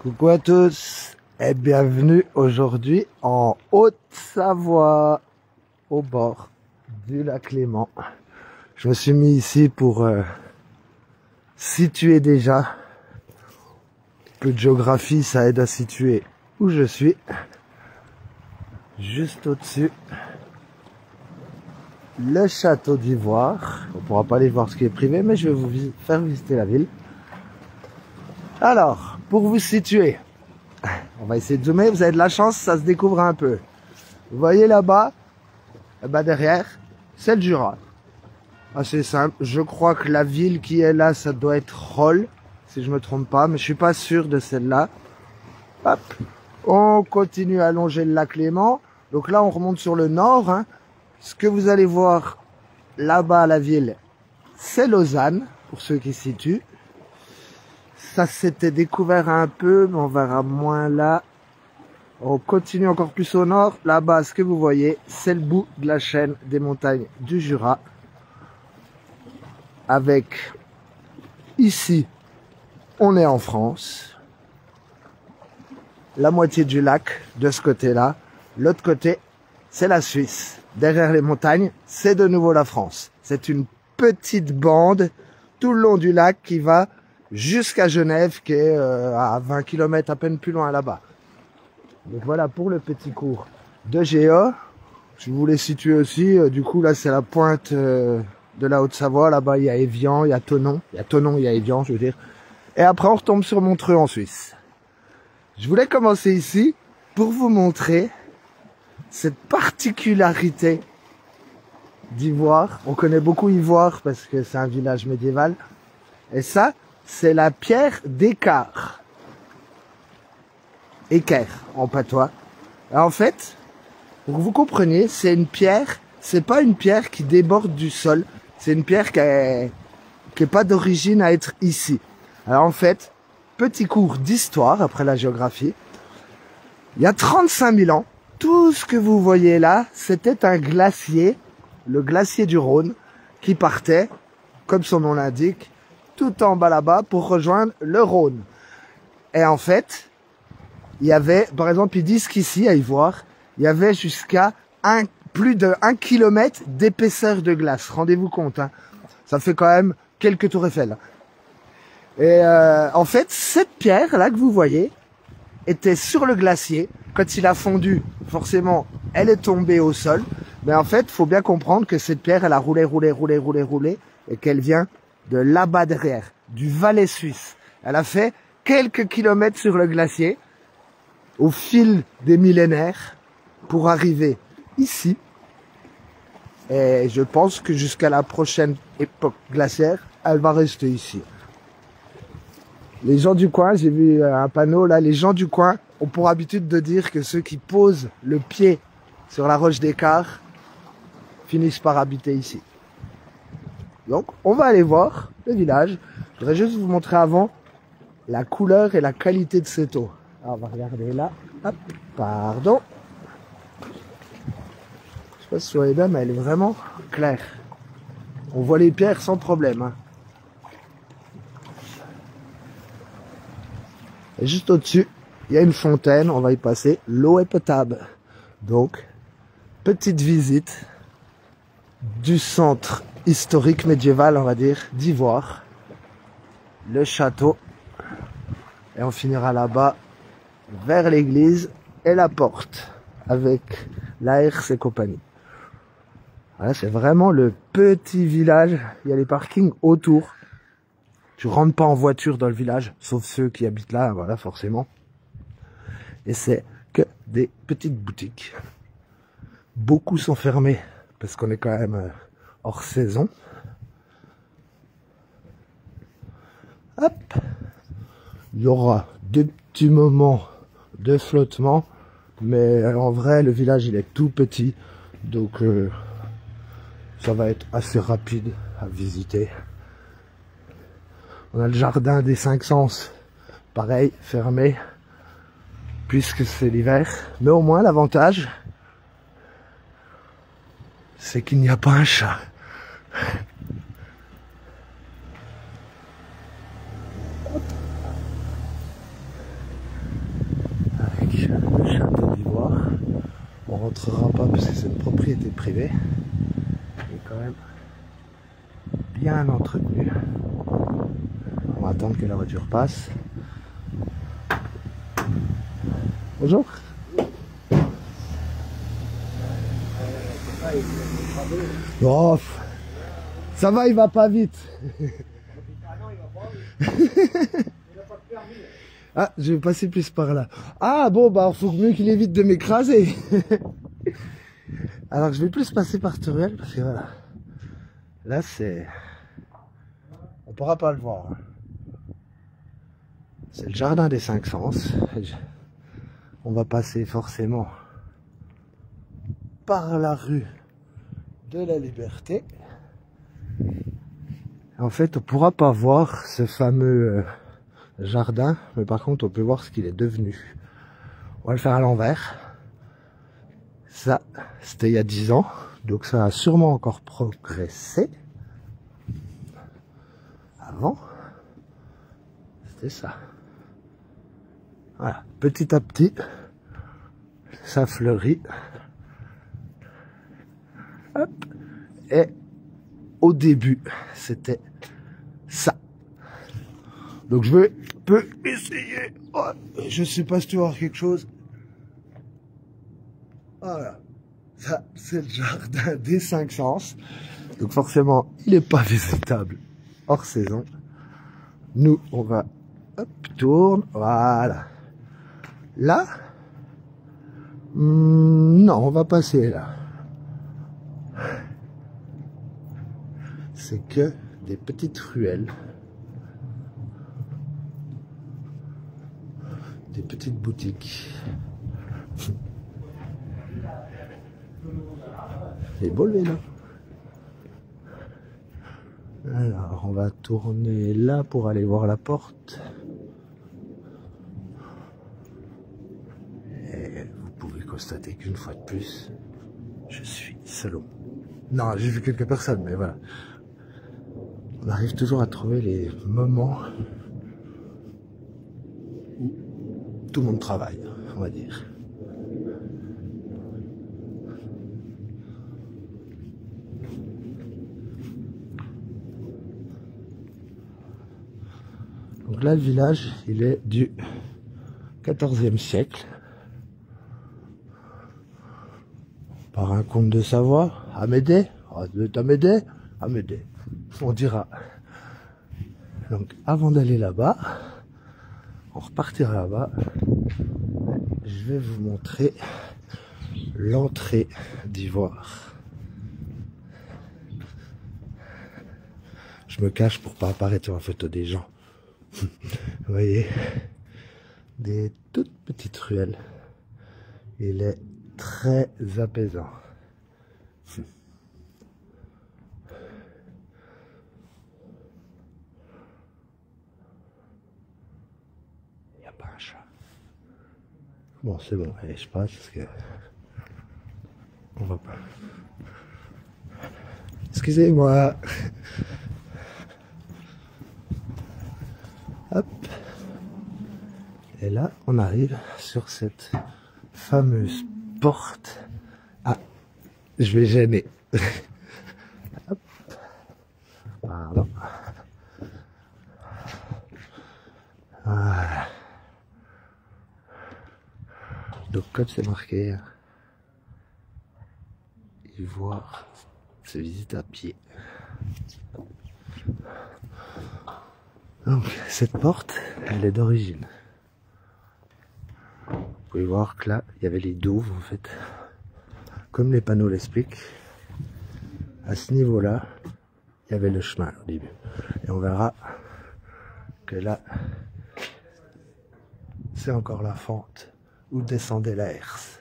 Coucou à tous et bienvenue aujourd'hui en Haute-Savoie, au bord du lac Léman. Je me suis mis ici pour situer déjà. Un peu de géographie, ça aide à situer où je suis. Juste au-dessus, le château d'Ivoire. On ne pourra pas aller voir ce qui est privé, mais je vais vous faire visiter la ville. Alors, pour vous situer, on va essayer de zoomer, vous avez de la chance, ça se découvre un peu. Vous voyez là-bas, derrière, c'est le Jura. Assez simple, je crois que la ville qui est là, ça doit être Rolle, si je me trompe pas, mais je suis pas sûr de celle-là. Hop, on continue à longer le lac Léman. Donc là, on remonte sur le nord. Hein. Ce que vous allez voir là-bas à la ville, c'est Lausanne, pour ceux qui se situent. Ça s'était découvert un peu, mais on verra moins là. On continue encore plus au nord. Là-bas, ce que vous voyez, c'est le bout de la chaîne des montagnes du Jura. Avec, ici, on est en France. La moitié du lac, de ce côté-là. L'autre côté, c'est la Suisse. Derrière les montagnes, c'est de nouveau la France. C'est une petite bande tout le long du lac qui va jusqu'à Genève, qui est à 20 km à peine plus loin là-bas. Donc voilà pour le petit cours de Géo. Je voulais situer aussi, du coup là c'est la pointe de la Haute-Savoie. Là-bas il y a Évian, il y a Thonon. Il y a Thonon, il y a Évian, je veux dire. Et après on retombe sur Montreux en Suisse. Je voulais commencer ici pour vous montrer cette particularité d'Ivoire. On connaît beaucoup Ivoire parce que c'est un village médiéval. Et ça, c'est la pierre d'Équart. Équerre, en patois. Et en fait, pour que vous compreniez, c'est une pierre, c'est pas une pierre qui déborde du sol. C'est une pierre qui est pas d'origine à être ici. Alors en fait, petit cours d'histoire après la géographie. Il y a 35 000 ans, tout ce que vous voyez là, c'était un glacier, le glacier du Rhône, qui partait, comme son nom l'indique, tout en bas là-bas pour rejoindre le Rhône. Et en fait, il y avait, par exemple, ils disent qu'ici, à Ivoire, il y avait jusqu'à plus de 1 km d'épaisseur de glace. Rendez-vous compte, hein. Ça fait quand même quelques tours Eiffel. Et en fait, cette pierre-là que vous voyez était sur le glacier. Quand il a fondu, forcément, elle est tombée au sol. Mais en fait, il faut bien comprendre que cette pierre, elle a roulé, et qu'elle vient de là-bas derrière, du Valais suisse. Elle a fait quelques kilomètres sur le glacier, au fil des millénaires, pour arriver ici. Et je pense que jusqu'à la prochaine époque glaciaire, elle va rester ici. Les gens du coin, j'ai vu un panneau là, les gens du coin ont pour habitude de dire que ceux qui posent le pied sur la roche d'Équart finissent par habiter ici. Donc, on va aller voir le village. Je voudrais juste vous montrer avant la couleur et la qualité de cette eau. Alors, on va regarder là. Hop, pardon. Je sais pas si vous voyez bien, mais elle est vraiment claire. On voit les pierres sans problème. Hein. Et juste au-dessus, il y a une fontaine. On va y passer. L'eau est potable. Donc, petite visite du centre historique médiéval, on va dire, d'Ivoire, le château, et on finira là-bas vers l'église et la porte avec l'ARS et compagnie. Voilà, c'est vraiment le petit village. Il y a les parkings autour. Tu rentres pas en voiture dans le village, sauf ceux qui habitent là, voilà, forcément. Et c'est que des petites boutiques. Beaucoup sont fermés parce qu'on est quand même hors saison. Hop. Il y aura des petits moments de flottement, mais en vrai le village il est tout petit, donc ça va être assez rapide à visiter. On a le jardin des 5 sens, pareil, fermé, puisque c'est l'hiver, mais au moins l'avantage c'est qu'il n'y a pas un chat. château d'Ivoire. On rentrera pas parce que c'est une propriété privée. Il est quand même bien entretenu. On va attendre que la voiture passe. Bonjour. Oh, ça va, il va pas vite. Ah, je vais passer plus par là. Ah bon, bah faut mieux qu'il évite de m'écraser. Alors je vais plus passer par Teruel parce que voilà. Là c'est... On pourra pas le voir. C'est le jardin des 5 sens. On va passer forcément par la rue de la Liberté. En fait, on pourra pas voir ce fameux jardin, mais par contre, on peut voir ce qu'il est devenu. On va le faire à l'envers. Ça, c'était il y a 10 ans, donc ça a sûrement encore progressé. Avant, c'était ça. Voilà, petit à petit, ça fleurit. Hop. Et au début, c'était ça. Donc je peux essayer. Oh, je sais pas si tu vas voir quelque chose. Voilà. Ça, c'est le jardin des 5 sens. Donc forcément, il n'est pas visitable hors saison. Nous, on va... Hop, tourne. Voilà. Là, non, on va passer là. C'est que des petites ruelles. Des petites boutiques. C'est beau le vélo. Alors, on va tourner là pour aller voir la porte. Et vous pouvez constater qu'une fois de plus, je suis seul. Non, j'ai vu quelques personnes, mais voilà. On arrive toujours à trouver les moments où tout le monde travaille, on va dire. Donc là, le village, il est du 14e siècle. Par un comte de Savoie, Amédée. Ah, Amédée, Amédée, on dira. Donc avant d'aller là-bas, on repartira là-bas. Je vais vous montrer l'entrée d'Ivoire. Je me cache pour pas apparaître sur la photo des gens. Vous voyez, des toutes petites ruelles. Il est très apaisant. Il n'y a pas un chat. Bon, c'est bon, allez, je passe parce que on va pas. Excusez-moi. Hop. Et là, on arrive sur cette fameuse porte. Ah, je vais gêner. Hop. Pardon. Voilà. Donc comme c'est marqué, Ivoire se visite à pied. Donc cette porte, elle est d'origine. Vous pouvez voir que là, il y avait les douves en fait. Comme les panneaux l'expliquent, à ce niveau-là, il y avait le chemin au début. Et on verra que là, c'est encore la fente où descendait la herse.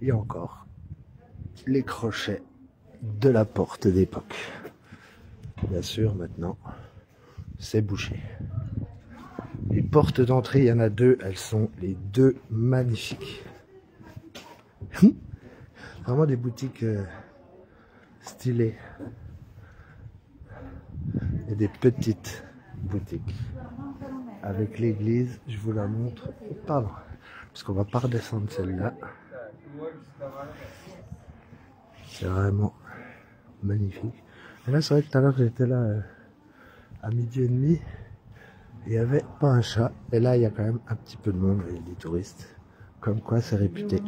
Et encore les crochets de la porte d'époque. Bien sûr, maintenant, c'est bouché. Les portes d'entrée, il y en a deux, elles sont les deux magnifiques. Vraiment des boutiques stylées. Et des petites boutiques. avec l'église. Je vous la montre. Pardon. Parce qu'on va pas redescendre celle-là. C'est vraiment magnifique. Et là, c'est vrai que tout à l'heure, j'étais là à 12h30. Il n'y avait pas un chat. Et là, il y a quand même un petit peu de monde. Il y a des touristes. Comme quoi, c'est réputé.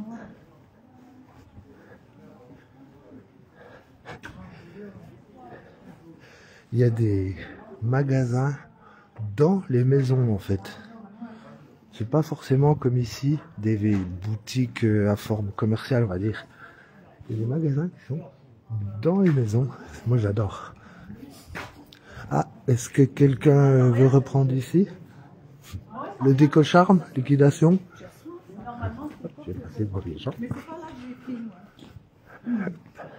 Il y a des magasins dans les maisons, en fait. C'est pas forcément comme ici, des boutiques à forme commerciale, on va dire. Il y a des magasins qui sont dans les maisons. Moi, j'adore. Ah, est-ce que quelqu'un veut reprendre ici? Le déco-charme, liquidation. J'ai passé devant les gens.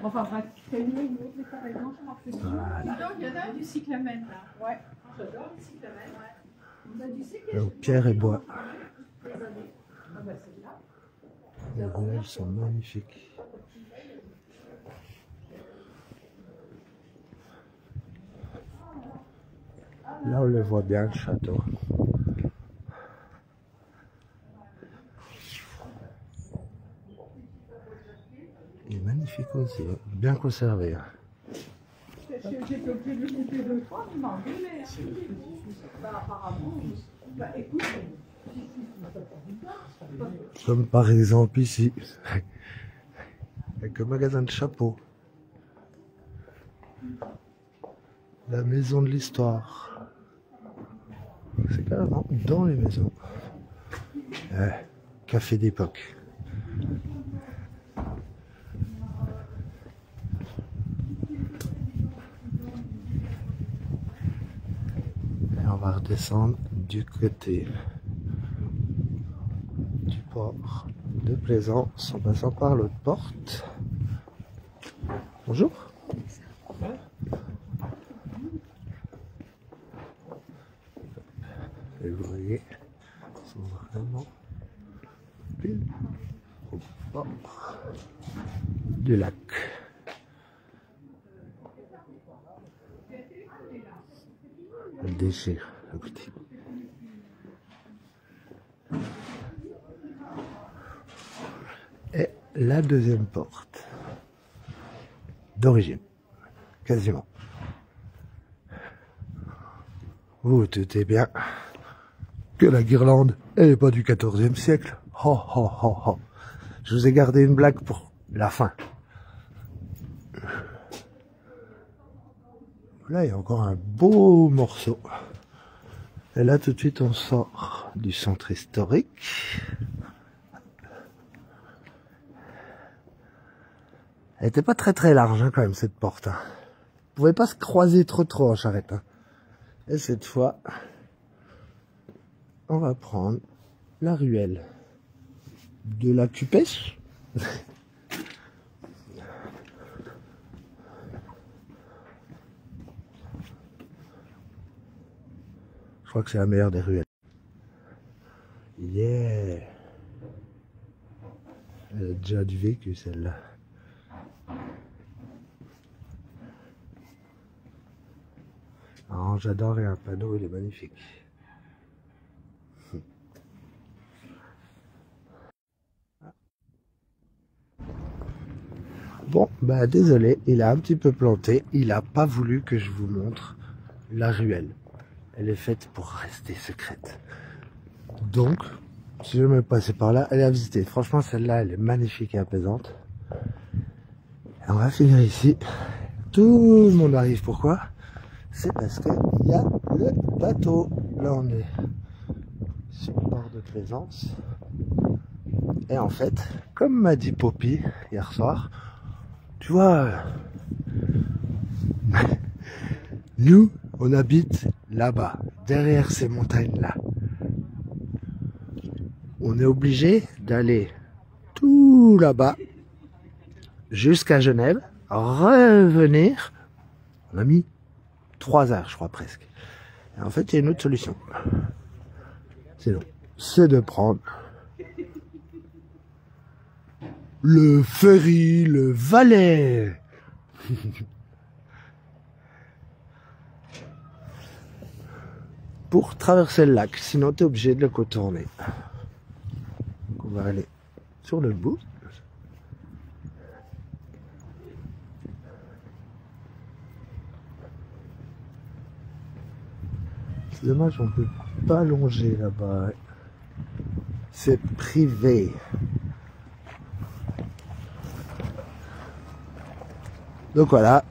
Enfin, c'est une autre, mais par exemple, voilà. Il y en a du cyclamen là. Ouais. J'adore le cyclamen, ouais. Donc, pierre et bois. Les ruelles sont magnifiques. Là, on le voit bien, le château. Il est magnifique aussi, hein. Bien conservé. Hein. J'ai bloqué le côté de toi, il m'a engueulé. Apparemment, écoute. Comme par exemple ici, avec un magasin de chapeaux. La maison de l'histoire. C'est carrément dans les maisons. Café d'époque. Et on va redescendre du côté du port de Plaisance en passant par l'autre porte. Bonjour. Et vous voyez, ils sont vraiment pile au bord du lac. Le déchire, écoutez. Et la deuxième porte d'origine, quasiment. Vous vous doutez bien que la guirlande, elle n'est pas du XIVe siècle. Oh, oh, oh, oh. Je vous ai gardé une blague pour la fin. Là, il y a encore un beau morceau. Et là, tout de suite, on sort du centre historique. Elle était pas très large, hein, quand même, cette porte. Hein. Vous pouvez pas se croiser trop en charrette. Hein. Et cette fois, on va prendre la ruelle de la Cupèche. Je crois que c'est la meilleure des ruelles. Yeah! Elle a déjà du vécu, celle-là. J'adore un panneau, il est magnifique. Bon, bah désolé, il a un petit peu planté. Il a pas voulu que je vous montre la ruelle. Elle est faite pour rester secrète. Donc, si je me passais par là, allez à visiter. Franchement, celle-là, elle est magnifique et apaisante. Et on va finir ici. Tout le monde arrive. Pourquoi? C'est parce qu'il y a le bateau. Là, on est sur le port de Plaisance. Et en fait, comme m'a dit Poppy hier soir, tu vois, nous, on habite là-bas, derrière ces montagnes-là. On est obligé d'aller tout là-bas, jusqu'à Genève, revenir. On a mis 3 heures, je crois, presque. Et en fait, il y a une autre solution. C'est de prendre le ferry, le Valais. pour traverser le lac. Sinon, tu es obligé de le contourner. Donc, on va aller sur le bout. C'est dommage, on peut pas longer là-bas. C'est privé. Donc voilà,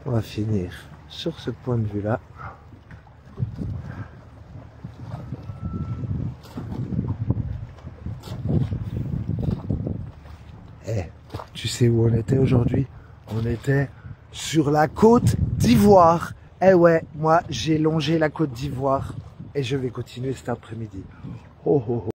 on va finir sur ce point de vue-là. Eh, tu sais où on était aujourd'hui? On était sur la côte d'Ivoire. Eh ouais, moi j'ai longé la côte d'Ivoire et je vais continuer cet après-midi. Oh, oh, oh.